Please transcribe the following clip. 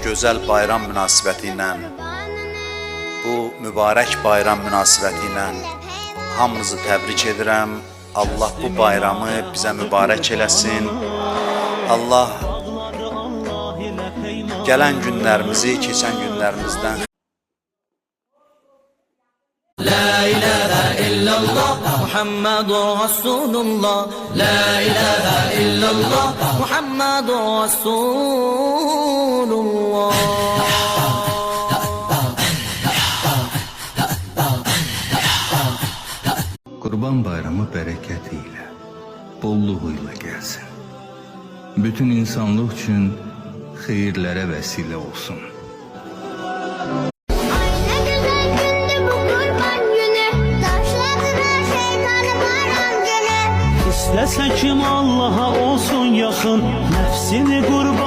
gözəl bayram münasibəti ilə, bu mübarək bayram münasibəti ilə hamınızı təbrik edirəm. Allah bu bayramı bizə mübarək eləsin. Allah gələn günlərimizi, keçən günlərimizdən La ilahe illallah Muhammedur Resulullah. La ilahe illallah Muhammedur Resulullah. Qurban bayramı bərəkətiyle, bolluğuyla gəlsin. Bütün insanlıq üçün xeyirlərə vəsilə olsun. İstəsə kim Allah'a olsun yaxın, nəfsini qurban